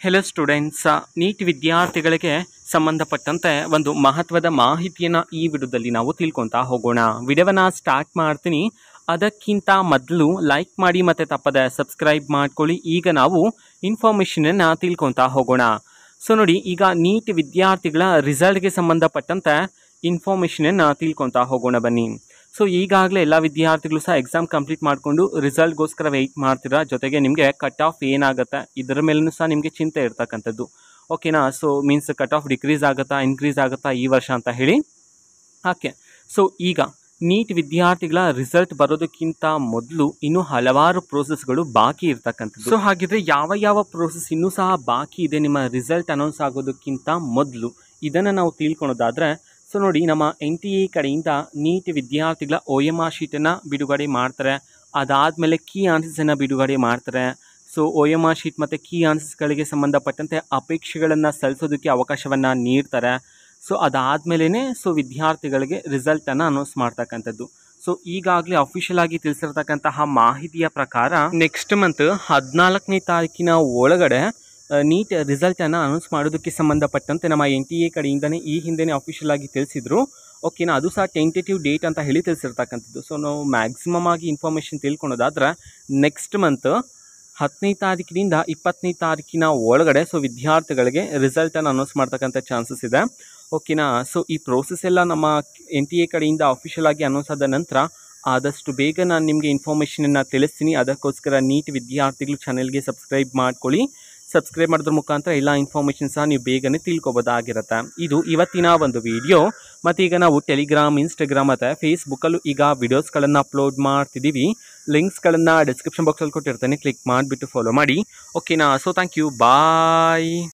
Hello students, neat ವಿದ್ಯಾರ್ಥಿಗಳಿಗೆ ಸಂಬಂಧಪಟ್ಟಂತೆ ಒಂದು ಮಹತ್ವದ ಮಾಹಿತಿಯನ್ನು ಈ ವಿಡಿಯೋದಲ್ಲಿ ನಾವು ತಿಳ್ಕೊತಾ ಹೋಗೋಣ. ವಿಡಿಯೋವನ್ನು ಸ್ಟಾರ್ಟ್ ಮಾಡ್ತೀನಿ. ಅದಕ್ಕಿಂತ ಮೊದಲು ಲೈಕ್ ಮಾಡಿ ಮತ್ತು ತಪ್ಪದೆ ಸಬ್ಸ್ಕ್ರೈಬ್ ಮಾಡ್ಕೊಳ್ಳಿ. ಈಗ ನಾವು ಇನ್ಫಾರ್ಮೇಷನನ್ನು ತಿಳ್ಕೊತಾ ಹೋಗೋಣ. ಸೊ ನೋಡಿ, ಈಗ ನೀಟ್ ವಿದ್ಯಾರ್ಥಿಗಳ ರಿಸಲ್ಟ್ಗೆ ಸಂಬಂಧಪಟ್ಟಂತೆ ಇನ್ಫಾರ್ಮೇಷನನ್ನು ತಿಳ್ಕೊತಾ ಹೋಗೋಣ ಬನ್ನಿ. ಸೊ ಈಗಾಗಲೇ ಎಲ್ಲ ವಿದ್ಯಾರ್ಥಿಗಳು ಸಹ ಎಕ್ಸಾಮ್ ಕಂಪ್ಲೀಟ್ ಮಾಡಿಕೊಂಡು ರಿಸಲ್ಟ್ಗೋಸ್ಕರ ವೆಯ್ಟ್ ಮಾಡ್ತೀರಾ. ಜೊತೆಗೆ ನಿಮಗೆ ಕಟ್ ಆಫ್ ಏನಾಗುತ್ತೆ ಇದರ ಮೇಲೂ ಸಹ ನಿಮಗೆ ಚಿಂತೆ ಇರ್ತಕ್ಕಂಥದ್ದು. ಓಕೆನಾ? So means cut off decrease ಆಗುತ್ತಾ ಇನ್ಕ್ರೀಸ್ ಆಗುತ್ತಾ ಈ ವರ್ಷ ಅಂತ ಹೇಳಿ. ಓಕೆ, ಸೊ ಈಗ ನೀಟ್ ವಿದ್ಯಾರ್ಥಿಗಳ ರಿಸಲ್ಟ್ ಬರೋದಕ್ಕಿಂತ ಮೊದಲು ಇನ್ನೂ ಹಲವಾರು ಪ್ರೋಸೆಸ್ಗಳು ಬಾಕಿ ಇರ್ತಕ್ಕಂಥದ್ದು. ಸೊ ಹಾಗಿದ್ರೆ ಯಾವ ಯಾವ ಪ್ರೋಸೆಸ್ ಇನ್ನೂ ಸಹ ಬಾಕಿ ಇದೆ ನಿಮ್ಮ ರಿಸಲ್ಟ್ ಅನೌನ್ಸ್ ಆಗೋದಕ್ಕಿಂತ ಮೊದಲು, ಇದನ್ನು ನಾವು ತಿಳ್ಕೊಳೋದಾದರೆ, ಸೊ ನೋಡಿ, ನಮ್ಮ NTA ಕಡೆಯಿಂದ ನೀಟ್ ವಿದ್ಯಾರ್ಥಿಗಳ OMR ಶೀಟನ್ನು ಬಿಡುಗಡೆ ಮಾಡ್ತಾರೆ. ಅದಾದಮೇಲೆ ಕೀ ಆನ್ಸರ್ಸನ್ನು ಬಿಡುಗಡೆ ಮಾಡ್ತಾರೆ. ಸೊ OMR ಶೀಟ್ ಮತ್ತು ಕೀ ಆನ್ಸರ್ಸ್ಗಳಿಗೆ ಸಂಬಂಧಪಟ್ಟಂತೆ ಅಪೇಕ್ಷೆಗಳನ್ನು ಸಲ್ಲಿಸೋದಕ್ಕೆ ಅವಕಾಶವನ್ನು ನೀಡ್ತಾರೆ. ಸೊ ಅದಾದಮೇಲೆ ವಿದ್ಯಾರ್ಥಿಗಳಿಗೆ ರಿಸಲ್ಟನ್ನು ಅನೌನ್ಸ್ ಮಾಡ್ತಕ್ಕಂಥದ್ದು. ಸೊ ಈಗಾಗಲೇ ಅಫಿಷಿಯಲ್ ಆಗಿ ತಿಳಿಸಿರ್ತಕ್ಕಂತಹ ಮಾಹಿತಿಯ ಪ್ರಕಾರ ನೆಕ್ಸ್ಟ್ ಮಂತ್ 14ನೇ ತಾರೀಕಿನ ಒಳಗಡೆ ನೀಟ್ ರಿಸಲ್ಟನ್ನು ಅನೌನ್ಸ್ ಮಾಡೋದಕ್ಕೆ ಸಂಬಂಧಪಟ್ಟಂತೆ ನಮ್ಮ NTA ಕಡೆಯಿಂದನೇ ಈ ಹಿಂದೆನೇ ಅಫಿಷಿಯಲ್ ಆಗಿ ತಿಳಿಸಿದ್ರು. ಓಕೆನಾ? ಅದು ಸಹ ಟೆಂಟೇಟಿವ್ ಡೇಟ್ ಅಂತ ಹೇಳಿ ತಿಳಿಸಿರ್ತಕ್ಕಂಥದ್ದು. ಸೊ ನಾವು ಮ್ಯಾಕ್ಸಿಮಮ್ ಆಗಿ ಇನ್ಫಾರ್ಮೇಷನ್ ತಿಳ್ಕೊಳೋದಾದ್ರೆ ನೆಕ್ಸ್ಟ್ ಮಂತ್ 10ನೇ ತಾರೀಕಿನಿಂದ 20ನೇ ತಾರೀಕಿನ ಒಳಗಡೆ ವಿದ್ಯಾರ್ಥಿಗಳಿಗೆ ರಿಸಲ್ಟನ್ನು ಅನೌನ್ಸ್ ಮಾಡ್ತಕ್ಕಂಥ ಚಾನ್ಸಸ್ ಇದೆ. ಓಕೆನಾ? ಸೊ ಈ ಪ್ರೋಸೆಸ್ ಎಲ್ಲ ನಮ್ಮ NTA ಕಡೆಯಿಂದ ಅಫಿಷಿಯಲ್ ಆಗಿ ಅನೌನ್ಸ್ ಆದ ನಂತರ ಆದಷ್ಟು ಬೇಗ ನಾನು ನಿಮಗೆ ಇನ್ಫಾರ್ಮೇಷನನ್ನು ತಿಳಿಸ್ತೀನಿ. ಅದಕ್ಕೋಸ್ಕರ ನೀಟ್ ವಿದ್ಯಾರ್ಥಿಗಳು ಚಾನೆಲ್ಗೆ ಸಬ್ಸ್ಕ್ರೈಬ್ ಮಾಡ್ಕೊಳ್ಳಿ. ಸಬ್ಸ್ಕ್ರೈಬ್ ಮಾಡೋದ್ರ ಮುಖಾಂತರ ಎಲ್ಲ ಇನ್ಫಾರ್ಮೇಷನ್ ಸಹ ನೀವು ಬೇಗನೆ ತಿಳ್ಕೊಬೋದಾಗಿರುತ್ತೆ. ಇದು ಇವತ್ತಿನ ಒಂದು ವಿಡಿಯೋ. ಮತ್ತು ಈಗ ನಾವು ಟೆಲಿಗ್ರಾಮ್, ಇನ್ಸ್ಟಾಗ್ರಾಮ್ ಮತ್ತು ಫೇಸ್ಬುಕ್ಕಲ್ಲೂ ಈಗ ವಿಡಿಯೋಸ್ಗಳನ್ನು ಅಪ್ಲೋಡ್ ಮಾಡ್ತಿದ್ದೀವಿ. ಲಿಂಕ್ಸ್ಗಳನ್ನು ಡಿಸ್ಕ್ರಿಪ್ಷನ್ ಬಾಕ್ಸಲ್ಲಿ ಕೊಟ್ಟಿರ್ತೇನೆ, ಕ್ಲಿಕ್ ಮಾಡಿಬಿಟ್ಟು ಫಾಲೋ ಮಾಡಿ. ಓಕೆನಾ? So thank you, bye.